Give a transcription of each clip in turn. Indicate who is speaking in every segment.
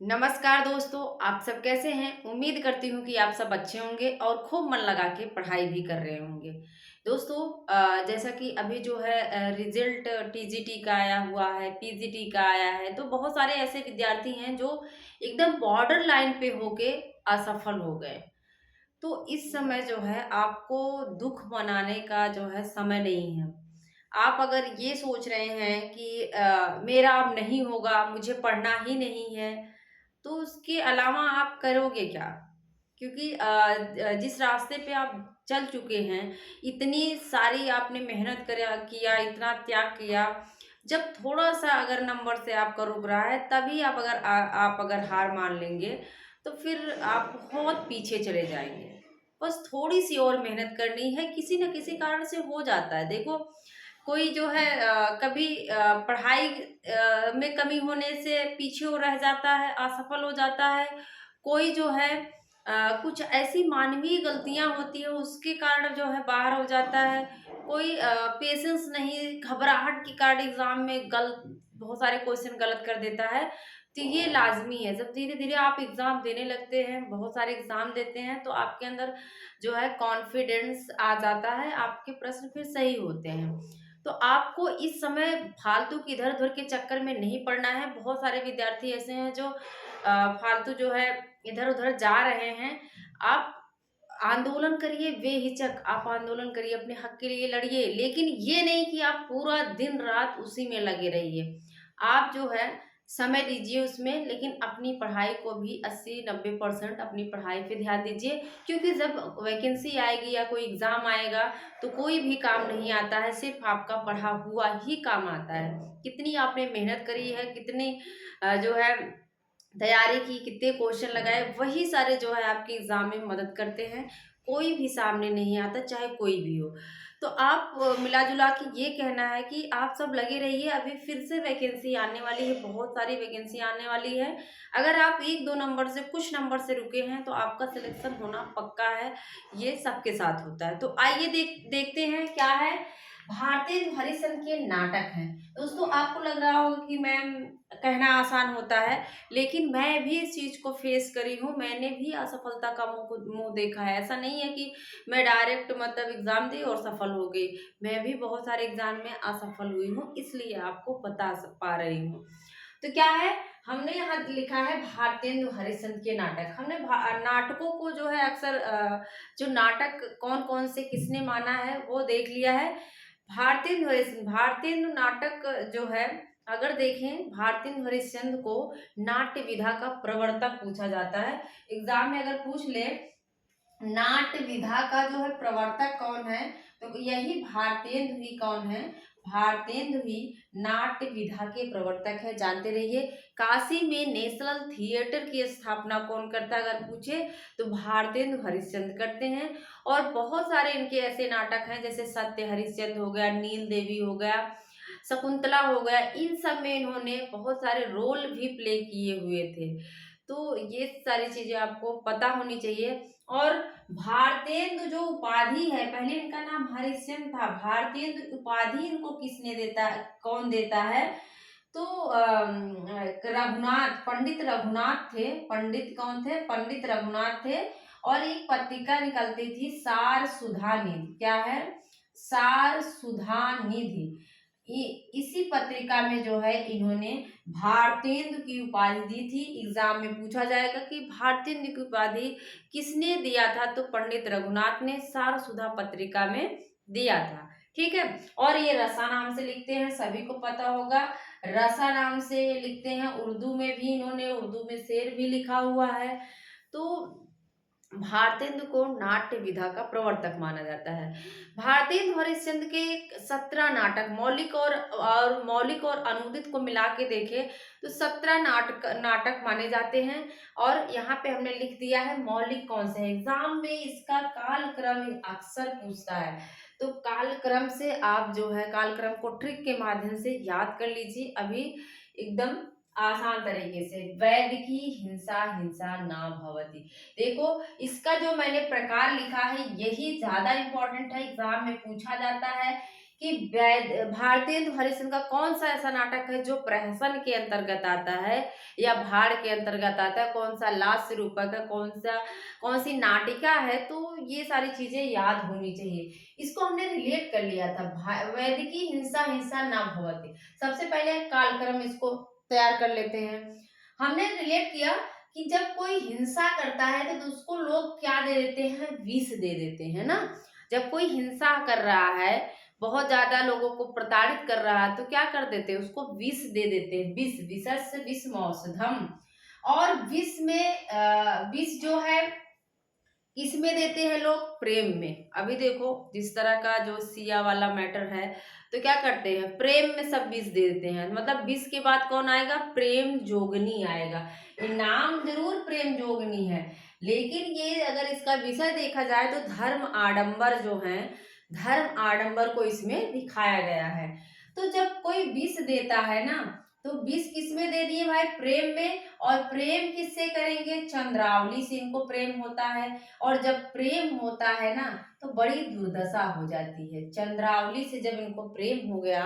Speaker 1: नमस्कार दोस्तों, आप सब कैसे हैं? उम्मीद करती हूँ कि आप सब अच्छे होंगे और खूब मन लगा के पढ़ाई भी कर रहे होंगे। दोस्तों, जैसा कि अभी जो है रिजल्ट टीजीटी का आया हुआ है, पीजीटी का आया है, तो बहुत सारे ऐसे विद्यार्थी हैं जो एकदम बॉर्डर लाइन पे होके असफल हो गए। तो इस समय जो है आपको दुःख मनाने का जो है समय नहीं है। आप अगर ये सोच रहे हैं कि मेरा अब नहीं होगा, मुझे पढ़ना ही नहीं है, तो उसके अलावा आप करोगे क्या? क्योंकि जिस रास्ते पे आप चल चुके हैं, इतनी सारी आपने मेहनत करा किया, इतना त्याग किया, जब थोड़ा-सा अगर नंबर से आपका रुक रहा है, तभी आप अगर हार मान लेंगे, तो फिर आप बहुत पीछे चले जाएँगे। बस थोड़ी-सी और मेहनत करनी है, किसी न किसी कारण से हो जाता है। देखो, कोई जो है कभी पढ़ाई में कमी होने से पीछे वो रह जाता है, असफल हो जाता है। कोई जो है कुछ ऐसी मानवीय गलतियाँ होती हैं, उसके कारण जो है बाहर हो जाता है। कोई पेशेंस नहीं, घबराहट के कारण एग्ज़ाम में बहुत सारे क्वेश्चन गलत कर देता है। तो ये लाज़मी है, जब धीरे-धीरे आप एग्ज़ाम देने लगते हैं, बहुत सारे एग्ज़ाम देते हैं, तो आपके अंदर जो है कॉन्फिडेंस आ जाता है, आपके प्रश्न फिर सही होते हैं। तो आपको इस समय फालतू की इधर-उधर के चक्कर में नहीं पड़ना है। बहुत सारे विद्यार्थी ऐसे हैं जो फालतू जो है इधर-उधर जा रहे हैं। आप आंदोलन करिए बेहिचक, आप आंदोलन करिए, अपने हक के लिए लड़िए, लेकिन ये नहीं कि आप पूरा दिन-रात उसी में लगे रहिए। आप जो है समय दीजिए उसमें, लेकिन अपनी पढ़ाई को भी 80-90% अपनी पढ़ाई पे ध्यान दीजिए, क्योंकि जब वैकेंसी आएगी या कोई एग्ज़ाम आएगा, तो कोई भी काम नहीं आता है, सिर्फ़ आपका पढ़ा हुआ ही काम आता है। कितनी आपने मेहनत करी है, कितनी जो है तैयारी की, कितने क्वेश्चन लगाए, वही सारे जो है आपके एग्ज़ाम में मदद करते हैं। कोई भी सामने नहीं आता, चाहे कोई भी हो। तो आप मिला-जुला के ये कहना है कि आप सब लगे रहिए, अभी फिर से वैकेंसी आने वाली है, बहुत सारी वैकेंसी आने वाली है। अगर आप 1-2 नंबर से, कुछ नंबर से रुके हैं, तो आपका सिलेक्शन होना पक्का है, ये सबके साथ होता है। तो आइए देखते हैं क्या है। भारतेंदु हरिश्चंद्र के नाटक हैं। दोस्तों, आपको लग रहा होगा कि मैम कहना आसान होता है, लेकिन मैं भी इस चीज़ को फेस करी हूँ, मैंने भी असफलता का मुँह देखा है। ऐसा नहीं है कि मैं डायरेक्ट मतलब एग्ज़ाम दी और सफल हो गई। मैं भी बहुत सारे एग्ज़ाम में असफल हुई हूँ, इसलिए आपको बता पा रही हूँ। तो क्या है, हमने यहाँ लिखा है भारतेंदु हरिश्चंद्र के नाटक। हमने नाटकों को जो है अक्सर जो नाटक कौन-कौन से किसने माना है, वो देख लिया है। भारतेंदु नाटक जो है, अगर देखें, भारतेंदु हरिश्चंद्र को नाट्य विधा का प्रवर्तक पूछा जाता है। एग्ज़ाम में अगर पूछ ले नाट्य विधा का जो है प्रवर्तक कौन है, तो यही भारतेंदु ही कौन है, भारतेंदु ही नाट्य विधा के प्रवर्तक है, जानते रहिए। काशी में नेशनल थिएटर की स्थापना कौन करता है अगर पूछे, तो भारतेंदु हरिश्चंद्र करते हैं। और बहुत सारे इनके ऐसे नाटक हैं, जैसे सत्य हरिश्चंद्र हो गया, नील देवी हो गया, शकुंतला हो गया, इन सब में इन्होंने बहुत सारे रोल भी प्ले किए हुए थे। तो ये सारी चीज़ें आपको पता होनी चाहिए। और भारतेंदु जो उपाधि है, पहले इनका नाम हरिश्चंद्र था, भारतेंदु उपाधि इनको किसने देता, कौन देता है, तो रघुनाथ, पंडित रघुनाथ थे। पंडित कौन थे? पंडित रघुनाथ थे। और एक पत्रिका निकलती थी सार सुधा निधि, क्या है? सार सुधा निधि। इसी पत्रिका में जो है इन्होंने भारतेंदु की उपाधि दी थी। एग्जाम में पूछा जाएगा कि भारतेंदु की उपाधि किसने दिया था, तो पंडित रघुनाथ ने सार सुधा पत्रिका में दिया था। ठीक है। और ये रसा नाम से लिखते हैं, सभी को पता होगा, रसा नाम से लिखते हैं। उर्दू में भी इन्होंने, उर्दू में शेर भी लिखा हुआ है। तो भारतेंदु को नाट्य विधा का प्रवर्तक माना जाता है। भारतेंदु हरिश्चंद्र के 17 नाटक मौलिक और अनुदित को मिला के देखें, तो 17 नाटक माने जाते हैं। और यहाँ पे हमने लिख दिया है मौलिक कौन से है। एग्जाम में इसका कालक्रम अक्सर पूछता है, तो कालक्रम से आप जो है कालक्रम को ट्रिक के माध्यम से याद कर लीजिए अभी एकदम आसान तरीके से। वैदिकी हिंसा हिंसा ना भवति। देखो, इसका जो मैंने प्रकार लिखा है, यही ज्यादा इम्पोर्टेंट है, एग्जाम में पूछा जाता है कि भारतेंदु हरिश्चंद्र का कौन सा ऐसा नाटक है जो प्रहसन के अंतर्गत आता है या भाड़ के अंतर्गत आता है, कौन सा लास्य रूपक है, कौन सी नाटिका है। तो ये सारी चीजें याद होनी चाहिए। इसको हमने रिलेट कर लिया था, वैदिकी हिंसा हिंसा न भवति। सबसे पहले कालक्रम इसको तैयार कर लेते हैं। हमने रिलेट किया कि जब कोई हिंसा करता है तो उसको लोग क्या दे देते हैं, विष दे देते हैं ना। जब कोई हिंसा कर रहा है, बहुत ज्यादा लोगों को प्रताड़ित कर रहा है, तो क्या कर देते हैं, उसको विष दे देते हैं। विष, विषस्य विषमौषधम। और विष में विष जो है किसमें देते हैं लोग, प्रेम में। अभी देखो जिस तरह का जो सिया वाला मैटर है, तो क्या करते हैं, प्रेम में सब विष दे देते हैं। मतलब विष के बाद कौन आएगा, प्रेम जोगनी आएगा। ये नाम जरूर प्रेम जोगनी है, लेकिन ये अगर इसका विषय देखा जाए तो धर्म आडंबर जो है, धर्म आडंबर को इसमें दिखाया गया है। तो जब कोई विष देता है ना, तो विष किसमें दे दिए भाई, प्रेम में। और प्रेम किससे करेंगे, चंद्रावली से इनको प्रेम होता है। और जब प्रेम होता है ना, तो बड़ी दुर्दशा हो जाती है। चंद्रावली से जब इनको प्रेम हो गया,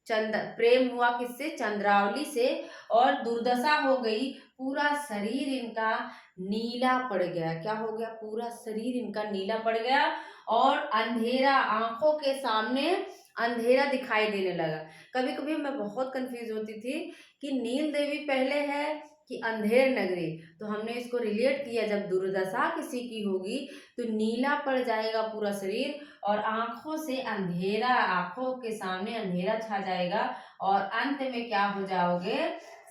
Speaker 1: प्रेम हुआ किससे, चंद्रावली से, और दुर्दशा हो गई, पूरा शरीर इनका नीला पड़ गया। क्या हो गया, पूरा शरीर इनका नीला पड़ गया, और अंधेरा, आंखों के सामने अंधेरा दिखाई देने लगा। कभी कभी मैं बहुत कंफ्यूज होती थी कि नील देवी पहले है कि अंधेर नगरी। तो हमने इसको रिलेट किया, जब दुर्दशा किसी की होगी तो नीला पड़ जाएगा पूरा शरीर, और आंखों से अंधेरा, आंखों के सामने अंधेरा छा जाएगा, और अंत में क्या हो जाओगे,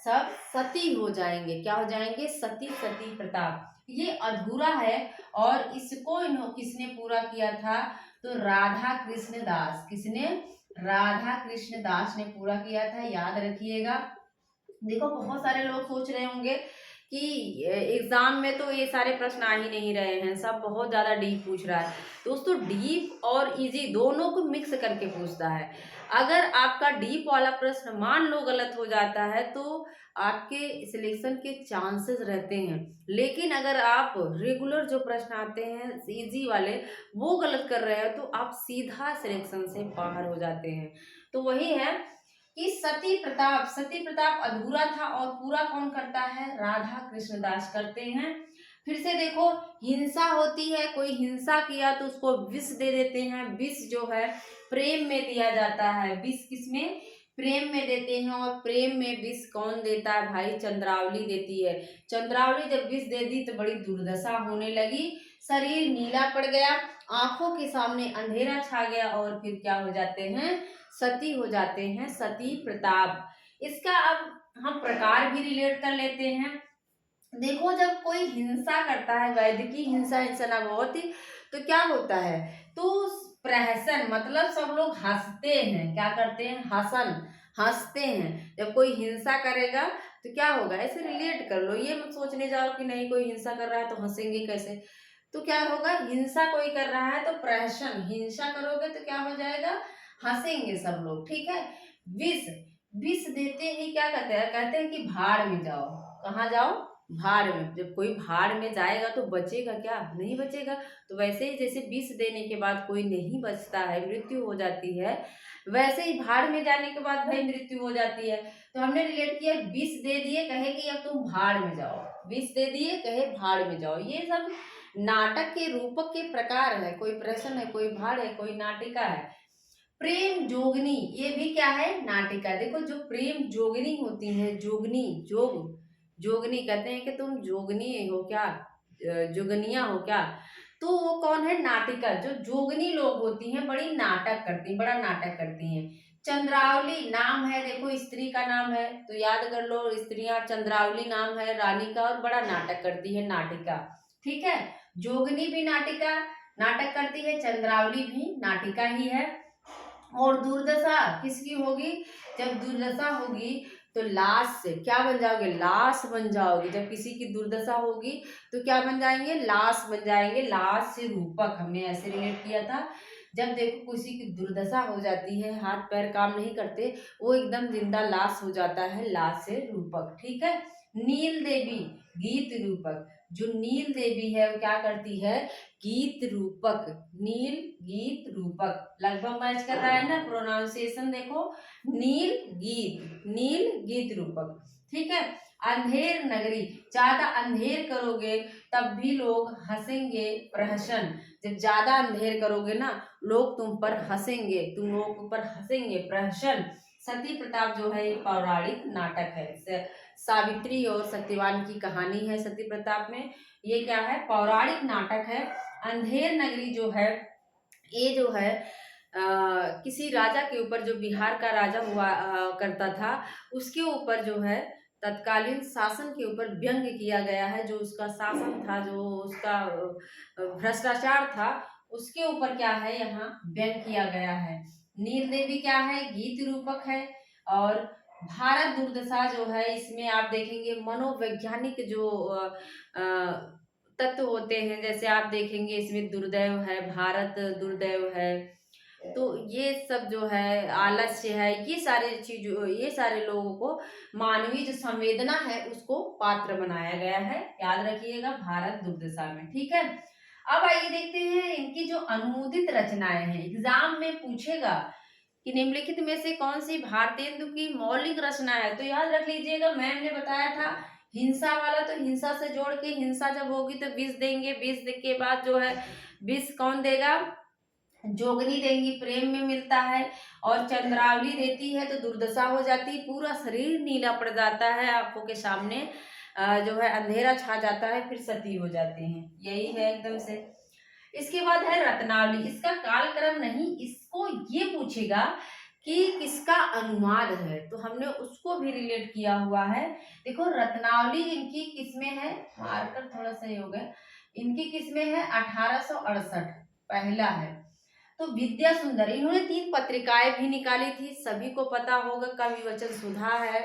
Speaker 1: सब सती हो जाएंगे। क्या हो जाएंगे, सती, सती प्रताप। ये अधूरा है, और इसको किसने पूरा किया था, तो राधा कृष्ण दास। किसने, राधा कृष्ण दास ने पूरा किया था, याद रखिएगा। देखो बहुत सारे लोग सोच रहे होंगे कि एग्जाम में तो ये सारे प्रश्न आ ही नहीं रहे हैं, सब बहुत ज्यादा डीप पूछ रहा है। दोस्तों डीप और इजी दोनों को मिक्स करके पूछता है। अगर आपका डीप वाला प्रश्न मान लो गलत हो जाता है, तो आपके सिलेक्शन के चांसेस रहते हैं। लेकिन अगर आप रेगुलर जो प्रश्न आते हैं इजी वाले, वो गलत कर रहे हैं, तो आप सीधा सिलेक्शन से बाहर हो जाते हैं। तो वही है कि सती प्रताप, सती प्रताप अधूरा था, और पूरा कौन करता है, राधा कृष्ण दास करते हैं। फिर से देखो, हिंसा होती है, कोई हिंसा किया तो उसको विष दे देते हैं। विष जो है प्रेम में दिया जाता है। विष किसमें, प्रेम में देते हैं। और प्रेम में विष कौन देता है भाई, चंद्रावली देती है। चंद्रावली जब विष दे दी तो बड़ी दुर्दशा होने लगी, शरीर नीला पड़ गया, आंखों के सामने अंधेरा छा गया, और फिर क्या हो जाते हैं, सती हो जाते हैं, सती प्रताप। इसका अब हम प्रकार भी रिलेट कर लेते हैं। देखो जब कोई हिंसा करता है, वैदिकी हिंसा हिंसा ना बहुत ही, तो क्या होता है, तो प्रहसन, मतलब सब लोग हंसते हैं। क्या करते हैं, हसन, हंसते हैं। जब कोई हिंसा करेगा तो क्या होगा, ऐसे रिलेट कर लो। ये मत सोचने जाओ कि नहीं कोई हिंसा कर रहा है तो हंसेंगे कैसे। तो क्या होगा, हिंसा कोई कर रहा है तो प्रहसन, हिंसा करोगे तो क्या हो जाएगा, हंसेंगे सब लोग। ठीक है। विष, विष देते ही क्या कहते हैं, कहते हैं कि भाड़ में जाओ। कहाँ जाओ, भाड़ में। जब कोई भाड़ में जाएगा तो बचेगा क्या, नहीं बचेगा। तो वैसे ही जैसे विष देने के बाद कोई नहीं बचता है, मृत्यु हो जाती है, वैसे ही भाड़ में जाने के बाद भाई मृत्यु हो जाती है। तो हमने रिलेट किया, विष दे दिए, कहे कि अब तुम भाड़ में जाओ। विष दे दिए, कहे भाड़ में जाओ। ये सब नाटक के रूपक के प्रकार है। कोई प्रश्न है, कोई भाड़ है, कोई नाटिका है। प्रेम जोगनी, ये भी क्या है, नाटिका। देखो जो प्रेम जोगनी होती है, जोगनी, जोगनी कहते हैं कि तुम जोगनी हो क्या, जोगनिया हो क्या। तो वो कौन है, नाटिका। जो जोगनी लोग होती हैं बड़ी नाटक करती हैं, बड़ा नाटक करती हैं। चंद्रावली नाम है, देखो स्त्री का नाम है, तो याद कर लो, स्त्रियां, चंद्रावली नाम है रानी का, और बड़ा नाटक करती है, नाटिका। ठीक है। जोगनी भी नाटिका, नाटक करती है, चंद्रावली भी नाटिका ही है। और दुर्दशा किसकी होगी, जब दुर्दशा होगी तो लाश से क्या बन जाओगे, लाश बन जाओगे। जब किसी की दुर्दशा होगी तो क्या बन जाएंगे, लाश बन जाएंगे। लाश से रूपक हमने ऐसे रिलेट किया था। जब देखो किसी की दुर्दशा हो जाती है, हाथ पैर काम नहीं करते, वो एकदम जिंदा लाश हो जाता है, लाश से रूपक। ठीक है। नील देवी, गीत रूपक। जो नील देवी है वो क्या करती है, गीत रूपक, नील गीत रूपक, लगभग मैच कर रहा है ना प्रोनाउंसिएशन, देखो नील गीत, नील गीत रूपक, ठीक है। अंधेर नगरी, ज्यादा अंधेर करोगे तब भी लोग हंसेंगे, प्रहसन, जब ज्यादा अंधेर करोगे ना लोग तुम पर हंसेंगे, तुम लोगों के ऊपर हंसेंगे, प्रहसन। सती प्रताप जो है ये पौराणिक नाटक है, सावित्री और सत्यवान की कहानी है सती प्रताप में, ये क्या है, पौराणिक नाटक है। अंधेर नगरी जो है ये जो है किसी राजा के ऊपर, जो बिहार का राजा हुआ करता था, उसके ऊपर जो है तत्कालीन शासन के ऊपर व्यंग्य किया गया है, जो उसका शासन था, जो उसका भ्रष्टाचार था, उसके ऊपर क्या है यहाँ व्यंग्य किया गया है। नील देवी क्या है, गीत रूपक है। और भारत दुर्दशा जो है, इसमें आप देखेंगे मनोवैज्ञानिक जो तत्व होते हैं, जैसे आप देखेंगे इसमें दुर्दैव है, भारत दुर्दैव है, तो ये सब जो है आलस्य है, ये सारे चीज, ये सारे लोगों को मानवीय जो संवेदना है उसको पात्र बनाया गया है, याद रखिएगा भारत दुर्दशा में, ठीक है। अब आइए देखते हैं इनकी जो अनुमोदित रचनाएं हैं, एग्जाम में पूछेगा कि निम्नलिखित में से कौन सी भारतेंदु की मौलिक रचना है, तो याद रख लीजिएगा, मैम ने बताया था हिंसा वाला, तो हिंसा से जोड़ के, हिंसा जब होगी तो विष देंगे, विष के बाद जो है विष कौन देगा, जोगनी देंगी, प्रेम में मिलता है, और चंद्रावली देती है तो दुर्दशा हो जाती है, पूरा शरीर नीला पड़ जाता है, आंखों के सामने जो है अंधेरा छा जाता है, फिर सती हो जाते हैं, यही है एकदम से। इसके बाद है रत्नावली, इसका कालक्रम नहीं, इसको ये पूछेगा कि किसका अनुवाद है, तो हमने उसको भी रिलेट किया हुआ है। देखो रत्नावली इनकी किसमें है, मार्कर थोड़ा सही हो गया, इनकी किसमें है 1868 पहला है। तो विद्या सुंदर, इन्होंने 3 पत्रिकाएं भी निकाली थी, सभी को पता होगा, कवि वचन सुधा है,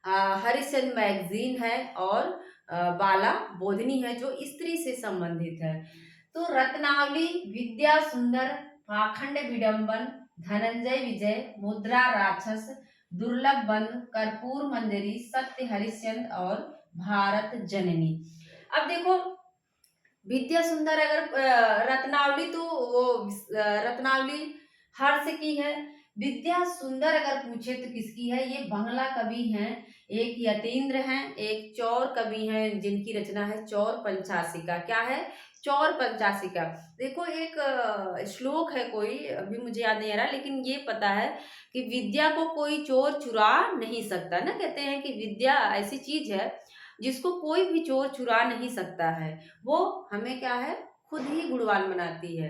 Speaker 1: हरिश्चंद्र मैगजीन है, और बाला बोधनी है जो स्त्री से संबंधित है। तो रत्नावली, विद्या सुंदर, पाखंड विडंबन, धनंजय विजय, मुद्रा राक्षस, दुर्लभ बंधु, कर्पूर मंजरी, सत्य हरिश्चंद्र और भारत जननी। अब देखो विद्या सुंदर, अगर रत्नावली, तो वो रत्नावली हर्ष की है। विद्या सुंदर अगर पूछे तो किसकी है, ये बंगला कवि हैं, एक यतीन्द्र हैं, एक चौर कवि हैं जिनकी रचना है चौर पंचाशिका, क्या है, चौर पंचाशिका। देखो एक श्लोक है कोई, अभी मुझे याद नहीं आ रहा, लेकिन ये पता है कि विद्या को कोई चोर चुरा नहीं सकता ना, कहते हैं कि विद्या ऐसी चीज है जिसको कोई भी चोर चुरा नहीं सकता है, वो हमें क्या है, खुद ही गुणवान बनाती है।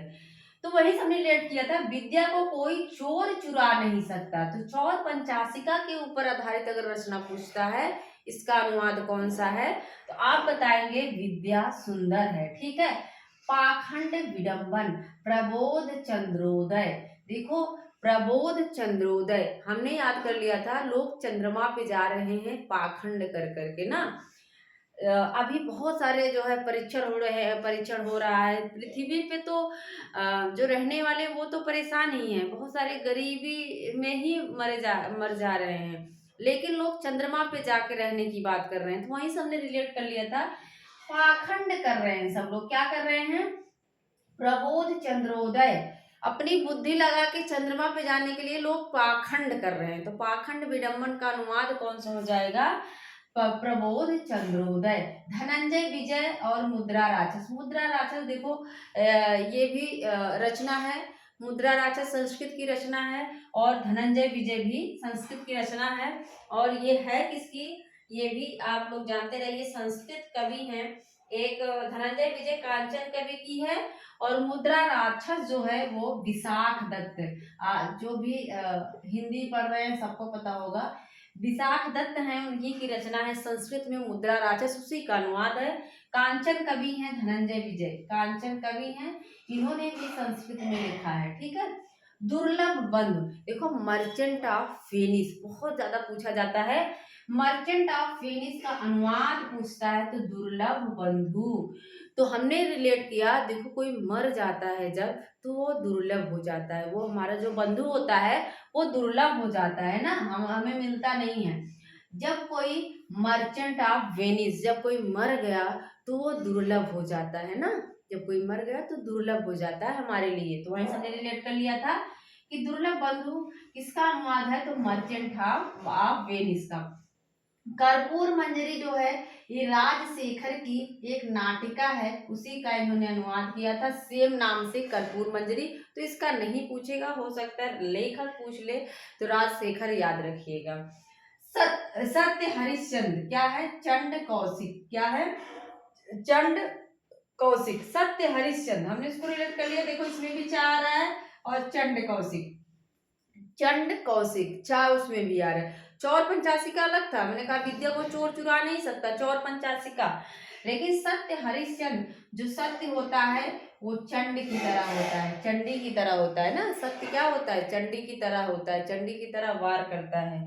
Speaker 1: तो वही हमने रिलेट किया था, विद्या को कोई चोर चुरा नहीं सकता, तो चौर पंचाशिका के ऊपर आधारित अगर रचना पूछता है, इसका अनुवाद कौन सा है, तो आप बताएंगे विद्या सुंदर है, ठीक है। पाखंड विडंबन, प्रबोध चंद्रोदय, देखो प्रबोध चंद्रोदय हमने याद कर लिया था, लोग चंद्रमा पे जा रहे हैं पाखंड कर करके ना, अभी बहुत सारे जो है परीक्षण हो रहे हैं, परीक्षण हो रहा है पृथ्वी पे, तो जो रहने वाले वो तो परेशान ही हैं, बहुत सारे गरीबी में ही मर जा रहे हैं, लेकिन लोग चंद्रमा पे जाके रहने की बात कर रहे हैं, तो वहीं से हमने रिलेट कर लिया था, पाखंड कर रहे हैं सब लोग, क्या कर रहे हैं, प्रबोध चंद्रोदय, अपनी बुद्धि लगा के चंद्रमा पे जाने के लिए लोग पाखंड कर रहे हैं, तो पाखंड विडंबन का अनुवाद कौन सा हो जाएगा, प्रबोध चंद्रोदय। धनंजय विजय और मुद्रा राक्षस, मुद्रा राक्षस देखो ये भी रचना है, मुद्रा राक्षस संस्कृत की रचना है, और धनंजय विजय भी संस्कृत की रचना है, और ये है किसकी, ये भी आप लोग जानते रहिए, संस्कृत कवि हैं, एक धनंजय विजय कांचन कवि की है, और मुद्रा राक्षस जो है वो विशाख दत्त, जो भी हिंदी पढ़ रहे हैं सबको पता होगा, विशाख दत्त हैं, उन्हीं की रचना है, संस्कृत में मुद्रा राक्षस उसी का अनुवाद है। कांचन कवि हैं धनंजय विजय, कांचन कवि हैं, इन्होंने भी संस्कृत में लिखा है, ठीक है। दुर्लभ बंधु, देखो मर्चेंट ऑफ वेनिस बहुत ज्यादा पूछा जाता है, मर्चेंट ऑफ वेनिस का अनुवाद पूछता है तो दुर्लभ बंधु, तो हमने रिलेट किया, देखो कोई मर जाता है जब, तो वो दुर्लभ हो जाता है, वो हमारा जो बंधु होता है वो दुर्लभ हो जाता है ना, हमें मिलता नहीं है, जब कोई मर्चेंट ऑफ वेनिस, जब कोई मर गया तो वो दुर्लभ हो जाता है ना, जब कोई मर गया तो दुर्लभ हो जाता है हमारे लिए, तो वहीं से हमने रिलेट कर लिया था कि दुर्लभ बंधु किसका अनुवाद है, तो मर्चेंट ऑफ वेनिस का। कर्पूर मंजरी जो है ये राजशेखर की एक नाटिका है, उसी का इन्होंने अनुवाद किया था सेम नाम से, कर्पूर मंजरी। तो इसका नहीं पूछेगा, हो सकता है लेखक पूछ ले, तो राजशेखर याद रखिएगा। सत्य हरिश्चंद्र क्या है, चंड कौशिक क्या है, चंड कौशिक। सत्य हरिश्चंद्र हमने इसको रिलेट कर लिया, देखो इसमें भी चा आ रहा है, और चंड कौशिक, चंड कौशिक चा उसमें भी आ रहा है। चौर पंचासी का अलग था, मैंने कहा विद्या को चोर चुरा नहीं सकता, चौर पंचासी का। लेकिन सत्य हरिश्चंद्र, जो सत्य होता है वो चंड की तरह होता है, चंडी की तरह होता है ना, सत्य क्या होता है, चंडी की तरह होता है, चंडी की तरह वार करता है।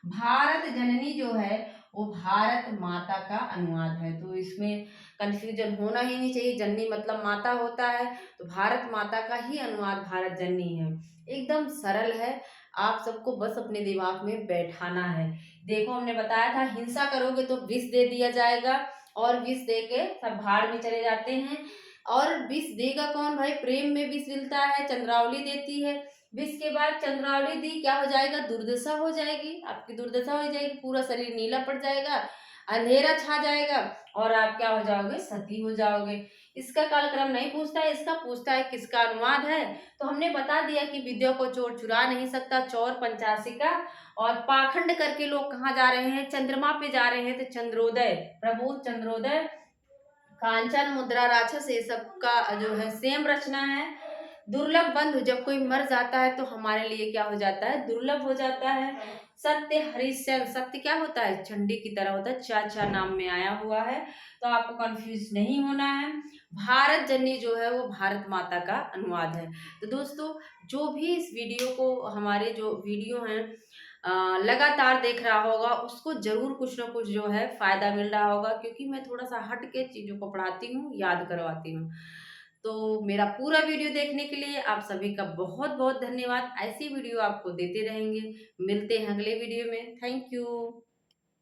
Speaker 1: भारत जननी जो है वो भारत माता का अनुवाद है, तो इसमें कंफ्यूजन होना ही नहीं चाहिए, जननी मतलब माता होता है, तो भारत माता का ही अनुवाद भारत जननी है। एकदम सरल है, आप सबको बस अपने दिमाग में बैठाना है। देखो हमने बताया था हिंसा करोगे तो विष दे दिया जाएगा, और विष दे के सब भाड़ में चले जाते हैं। और विष देगा कौन भाई, प्रेम में विष मिलता है, चंद्रावली देती है। विष के बाद चंद्रावली दी, क्या हो जाएगा, दुर्दशा हो जाएगी, आपकी दुर्दशा हो जाएगी, पूरा शरीर नीला पड़ जाएगा, अंधेरा छा जाएगा, और आप क्या हो जाओगे, सती हो जाओगे। इसका कालक्रम नहीं पूछता है, इसका पूछता है किसका अनुवाद है। तो हमने बता दिया कि विद्या को चोर चुरा नहीं सकता, चौर पंचासी का। और पाखंड करके लोग कहाँ जा रहे हैं, चंद्रमा पे जा रहे हैं, तो चंद्रोदय, प्रबोध चंद्रोदय, कांचन मुद्रा राक्षस, ये सब का जो है सेम रचना है। दुर्लभ बंधु, जब कोई मर जाता है तो हमारे लिए क्या हो जाता है, दुर्लभ हो जाता है। सत्य हरिश्चंद्र, सत्य क्या होता है, चंडी की तरह होता है, चाचा नाम में आया हुआ है, तो आपको कंफ्यूज नहीं होना है। भारत जननी जो है वो भारत माता का अनुवाद है। तो दोस्तों, जो भी इस वीडियो को, हमारे जो वीडियो हैं लगातार देख रहा होगा, उसको जरूर कुछ ना कुछ जो है फायदा मिल रहा होगा, क्योंकि मैं थोड़ा सा हट के चीजों को पढ़ाती हूँ, याद करवाती हूँ। तो मेरा पूरा वीडियो देखने के लिए आप सभी का बहुत बहुत धन्यवाद। ऐसी वीडियो आपको देते रहेंगे, मिलते हैं अगले वीडियो में। Thank you.